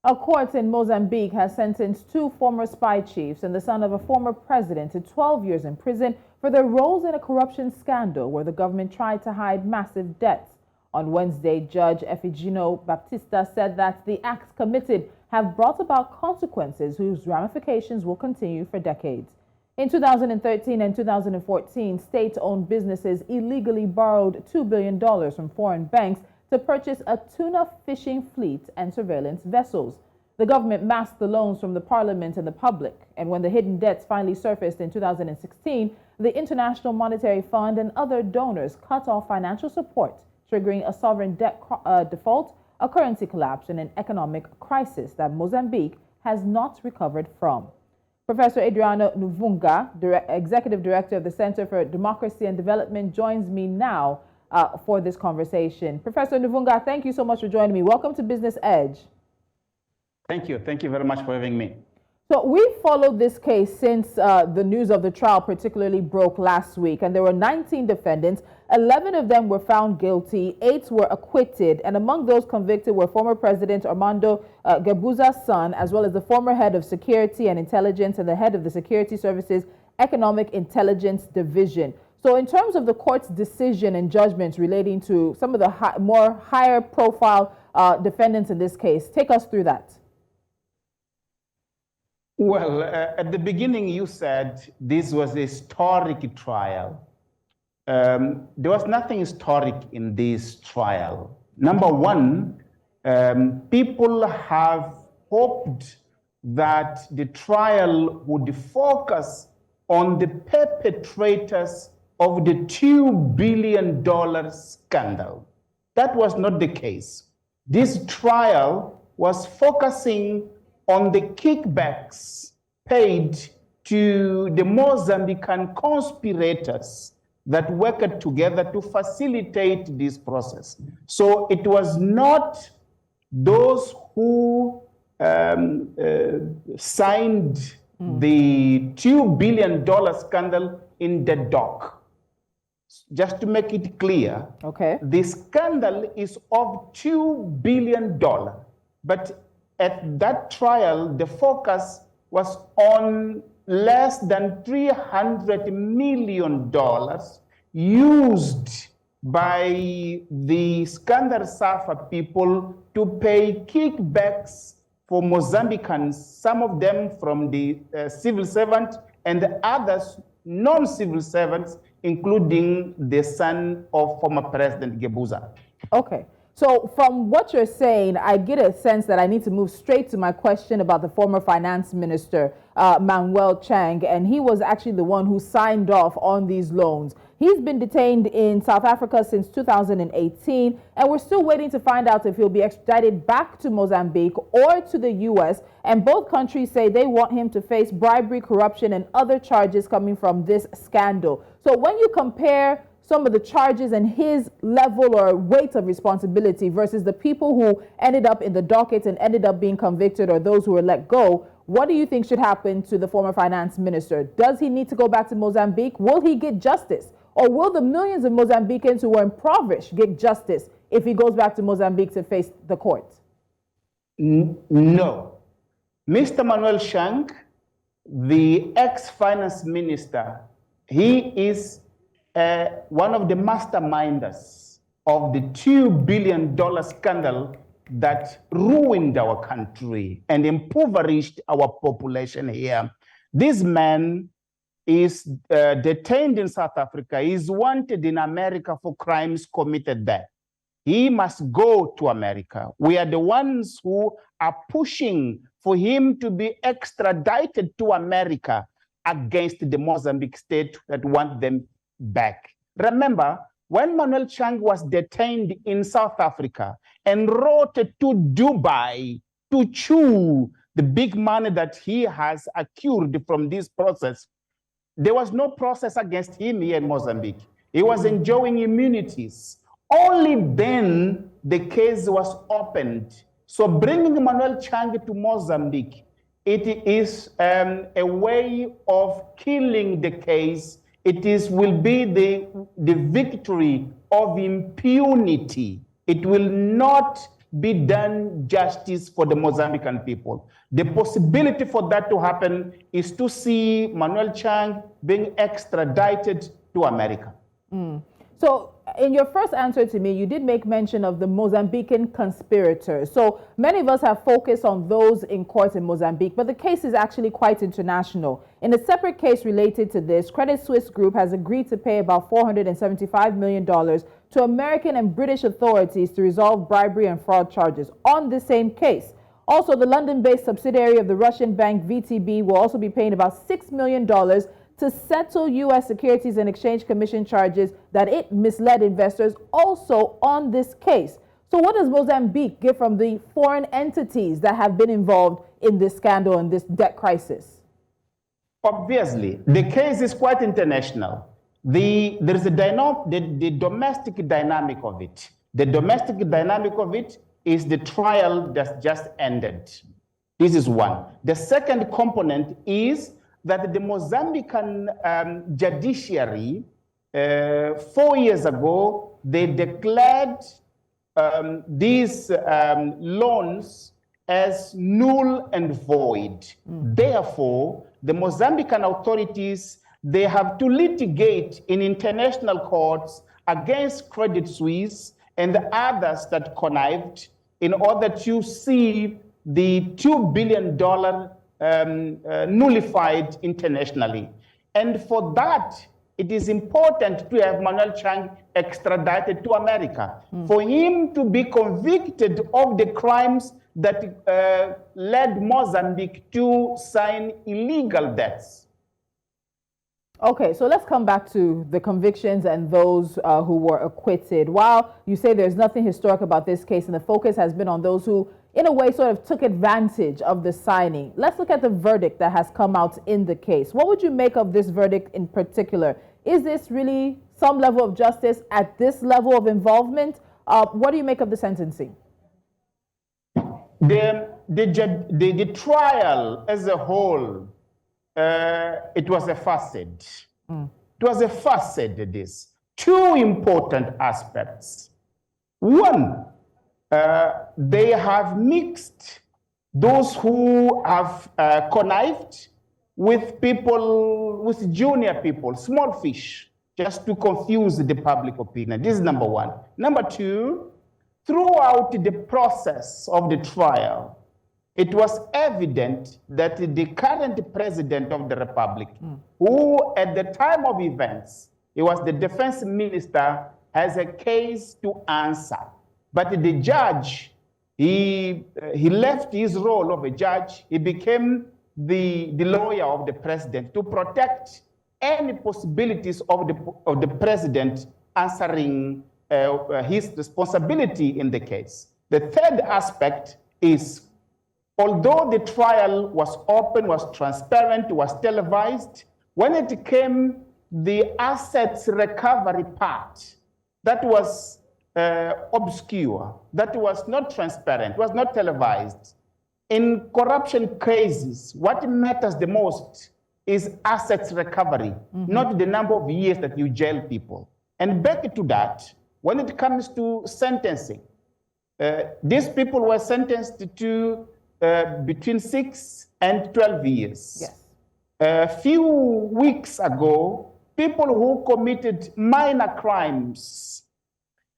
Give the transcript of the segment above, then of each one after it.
A court in Mozambique has sentenced two former spy chiefs and the son of a former president to 12 years in prison for their roles in a corruption scandal where the government tried to hide massive debts. On Wednesday, Judge Adriano Baptista said that the acts committed have brought about consequences whose ramifications will continue for decades. In 2013 and 2014, state-owned businesses illegally borrowed $2 billion from foreign banks to purchase a tuna fishing fleet and surveillance vessels. The government masked the loans from the parliament and the public, and when the hidden debts finally surfaced in 2016, the International Monetary Fund and other donors cut off financial support, triggering a sovereign debt default, a currency collapse, and an economic crisis that Mozambique has not recovered from. Professor Adriano Nuvunga, Executive Director of the Center for Democracy and Development, joins me now for this conversation. Professor Nuvunga, thank you so much for joining me. Welcome to Business Edge. Thank you. Thank you very much for having me. So we followed this case since the news of the trial particularly broke last week, and there were 19 defendants. 11 of them were found guilty, 8 were acquitted, and among those convicted were former President Armando Guebuza's son, as well as the former head of Security and Intelligence and the head of the Security Services Economic Intelligence Division. So in terms of the court's decision and judgments relating to some of the higher profile defendants in this case, take us through that. Well, at the beginning, you said this was a historic trial. There was nothing historic in this trial. Number one, people have hoped that the trial would focus on the perpetrators of the $2 billion scandal. That was not the case. This trial was focusing on the kickbacks paid to the Mozambican conspirators that worked together to facilitate this process. So it was not those who signed the $2 billion scandal in the dock. Just to make it clear, okay, the scandal is of $2 billion. But at that trial, the focus was on less than $300 million used by the scandal suffer people to pay kickbacks for Mozambicans, some of them from the civil servant and the others non-civil servants, including the son of former President Guebuza. Okay. So from what you're saying, I get a sense that I need to move straight to my question about the former finance minister, Manuel Chang, and he was actually the one who signed off on these loans. He's been detained in South Africa since 2018, and we're still waiting to find out if he'll be extradited back to Mozambique or to the U.S., and both countries say they want him to face bribery, corruption, and other charges coming from this scandal. So when you compare some of the charges and his level or weight of responsibility versus the people who ended up in the docket and ended up being convicted or those who were let go, what do you think should happen to the former finance minister? Does he need to go back to Mozambique? Will he get justice? Or will the millions of Mozambicans who were impoverished get justice if he goes back to Mozambique to face the courts? No. Mr. Manuel Chang, the ex-finance minister, he is one of the masterminders of the $2 billion scandal that ruined our country and impoverished our population here. This man is detained in South Africa. He is wanted in America for crimes committed there. He must go to America. We are the ones who are pushing for him to be extradited to America against the Mozambique state that want them back. Remember, when Manuel Chang was detained in South Africa and wrote to Dubai to chew the big money that he has accrued from this process, there was no process against him here in Mozambique. He was enjoying immunities. Only then the case was opened. So bringing Manuel Chang to Mozambique, it is a way of killing the case. Will be the victory of impunity. It will not be done justice for the Mozambican people. The possibility for that to happen is to see Manuel Chang being extradited to America. So in your first answer to me, you did make mention of the Mozambican conspirators. So many of us have focused on those in court in Mozambique, but the case is actually quite international. In a separate case related to this, Credit Suisse Group has agreed to pay about $475 million to American and British authorities to resolve bribery and fraud charges on the same case. Also, the London-based subsidiary of the Russian bank VTB will also be paying about $6 million to settle U.S. Securities and Exchange Commission charges that it misled investors also on this case. So what does Mozambique get from the foreign entities that have been involved in this scandal and this debt crisis? Obviously, the case is quite international. There is the domestic dynamic of it. The domestic dynamic of it is the trial that's just ended. This is one. The second component is that the Mozambican judiciary, 4 years ago, they declared these loans as null and void. Therefore, the Mozambican authorities, they have to litigate in international courts against Credit Suisse and the others that connived in order to see the $2 billion nullified internationally. And for that, it is important to have Manuel Chang extradited to America, for him to be convicted of the crimes that led Mozambique to sign illegal debts. Okay, so let's come back to the convictions and those who were acquitted. While you say there's nothing historic about this case and the focus has been on those who, in a way, sort of took advantage of the signing, let's look at the verdict that has come out in the case. What would you make of this verdict in particular? Is this really some level of justice at this level of involvement? What do you make of the sentencing? The trial as a whole, it was a facet. It was a facet, this. Two important aspects. One, they have mixed those who have connived with people, with junior people, small fish, just to confuse the public opinion. This is number one. Number two, throughout the process of the trial, it was evident that the current president of the republic, who at the time of events, he was the defense minister, has a case to answer. But the judge, he left his role of a judge. He became the lawyer of the president to protect any possibilities of the president answering his responsibility in the case. The third aspect is, although the trial was open, was transparent, was televised, when it came the assets recovery part, that was obscure, that was not transparent, was not televised. In corruption cases, what matters the most is assets recovery, not the number of years that you jail people. And back to that, when it comes to sentencing, these people were sentenced to between 6 and 12 years. Yes. A few weeks ago, people who committed minor crimes,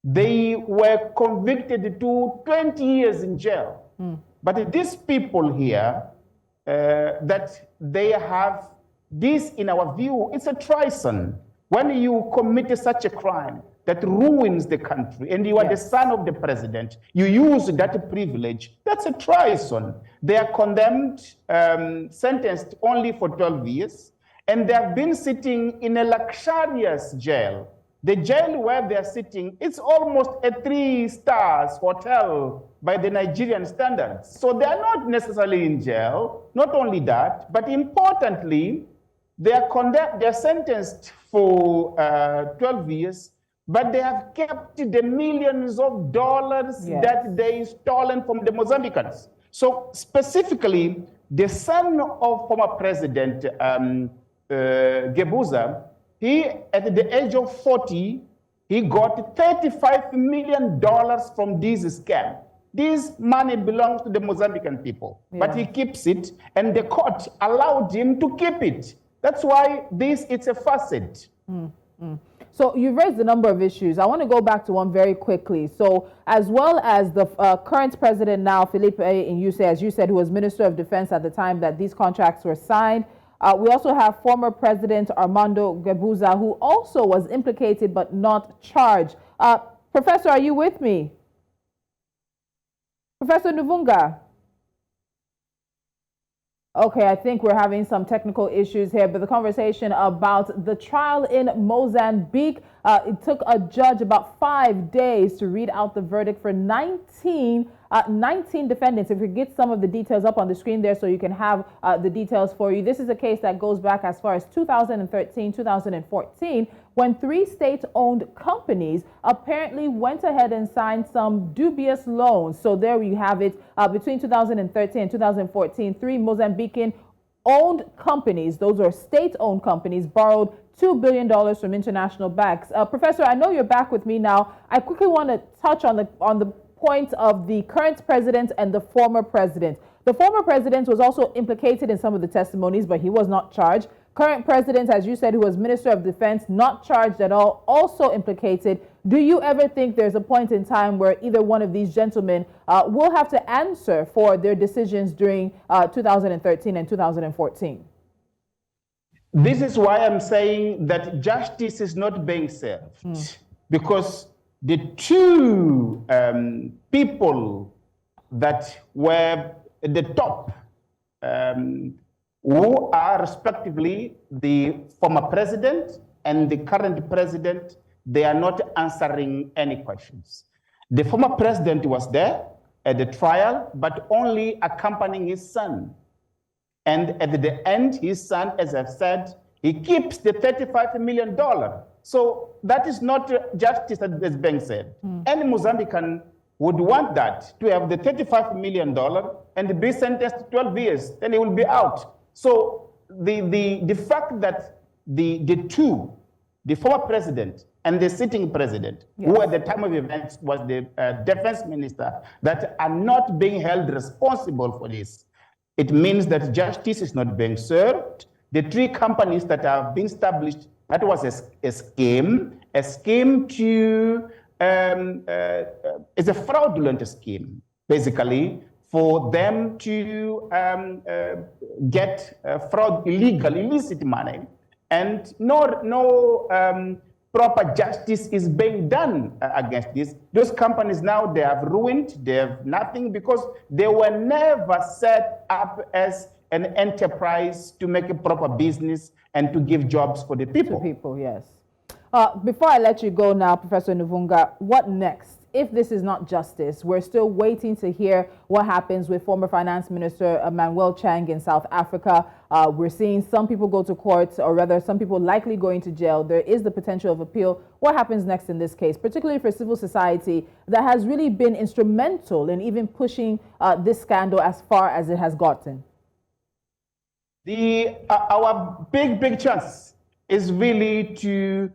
they were convicted to 20 years in jail. But these people here, that they have this, in our view, it's a treason. When you commit such a crime that ruins the country and you are the son of the president, you use that privilege, that's a treason. They are condemned, sentenced only for 12 years, and they have been sitting in a luxurious jail. The jail where they're sitting, it's almost a 3-star hotel by the Nigerian standards. So they are not necessarily in jail. Not only that, but importantly, they are condemned, they're sentenced for 12 years, but they have kept the millions of dollars that they stolen from the Mozambicans. So specifically, the son of former President Gebuza, he, at the age of 40, he got $35 million from this scam. this money belongs to the Mozambican people, but he keeps it, and the court allowed him to keep it. That's why it's a facet. So you've raised a number of issues. I want to go back to one very quickly. So as well as the current president now, Felipe Nyusi, as you said, who was Minister of Defense at the time that these contracts were signed, we also have former President Armando Guebuza, who also was implicated but not charged. Professor, are you with me? Professor Nuvunga? Okay, I think we're having some technical issues here, but the conversation about the trial in Mozambique, it took a judge about 5 days to read out the verdict for 19 defendants. If we get some of the details up on the screen there so you can have the details for you. This is a case that goes back as far as 2013, 2014, when 3 state-owned companies apparently went ahead and signed some dubious loans. So there we have it. Between 2013 and 2014, 3 Mozambican-owned companies, those are state-owned companies, borrowed $2 billion from international banks. Professor, I know you're back with me now. I quickly want to touch on the point of the current president and the former president. The former president was also implicated in some of the testimonies, but he was not charged. Current president, as you said, who was Minister of Defense, not charged at all, also implicated. Do you ever think there's a point in time where either one of these gentlemen will have to answer for their decisions during 2013 and 2014? This is why I'm saying that justice is not being served, because the 2 people that were at the top, who are respectively the former president and the current president, they are not answering any questions. The former president was there at the trial, but only accompanying his son. And at the end, his son, as I've said, he keeps the $35 million. So that is not justice that is being said. Any Mozambican would want that, to have the $35 million and be sentenced to 12 years, then he will be out. So the fact that the 2, the former president and the sitting president, who at the time of events was the defense minister, that are not being held responsible for this, it means that justice is not being served. The 3 companies that have been established, that was a scheme to, it's a fraudulent scheme, basically, for them to get illicit money, and no proper justice is being done against this. Those companies now, they have ruined, they have nothing, because they were never set up as an enterprise to make a proper business and to give jobs for the people. To people, yes. Before I let you go now, Professor Nuvunga, what next? If this is not justice, we're still waiting to hear what happens with former Finance Minister Manuel Chang in South Africa. We're seeing some people go to court, or rather some people likely going to jail. There is the potential of appeal. What happens next in this case, particularly for civil society that has really been instrumental in even pushing this scandal as far as it has gotten? Our big chance is really to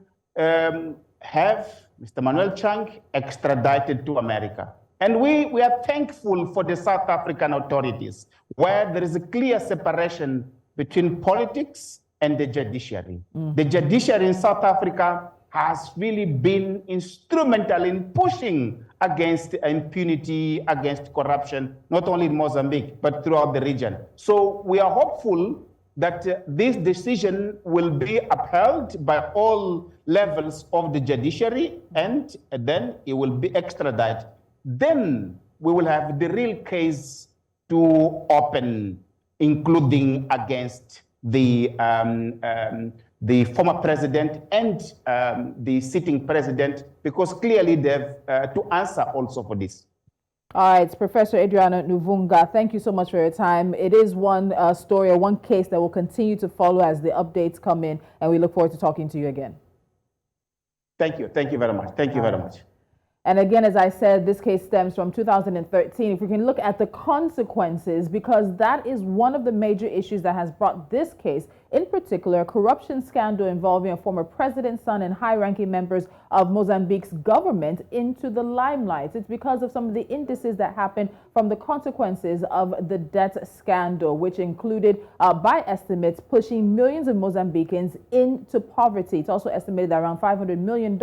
have Mr. Manuel Chang extradited to America. And we are thankful for the South African authorities, where there is a clear separation between politics and the judiciary. The judiciary in South Africa has really been instrumental in pushing against impunity, against corruption, not only in Mozambique, but throughout the region. So we are hopeful that this decision will be upheld by all levels of the judiciary, and then it will be extradited. Then we will have the real case to open, including against the former president and the sitting president, because clearly they have to answer also for this. All right, Professor Adriano Nuvunga, thank you so much for your time. It is one story or one case that will continue to follow as the updates come in, and we look forward to talking to you again. Thank you. Thank you very much. Thank you very much. And again, as I said, this case stems from 2013. If we can look at the consequences, because that is one of the major issues that has brought this case, in particular, a corruption scandal involving a former president's son and high-ranking members of Mozambique's government, into the limelight. It's because of some of the indices that happened from the consequences of the debt scandal, which included, by estimates, pushing millions of Mozambicans into poverty. It's also estimated that around $500 million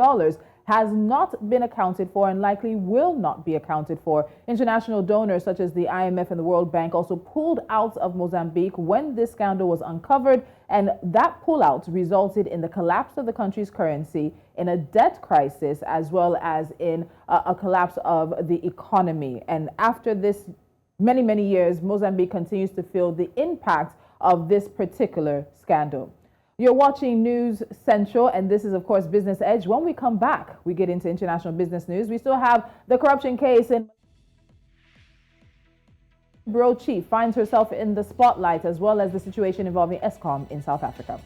has not been accounted for and likely will not be accounted for. International donors such as the IMF and the World Bank also pulled out of Mozambique when this scandal was uncovered, and that pullout resulted in the collapse of the country's currency, in a debt crisis, as well as in a collapse of the economy. And after this many years, Mozambique continues to feel the impact of this particular scandal. You're watching News Central, and this is, of course, Business Edge. When we come back, we get into international business news. We still have the corruption case in Bureau Chief finds herself in the spotlight, as well as the situation involving Eskom in South Africa.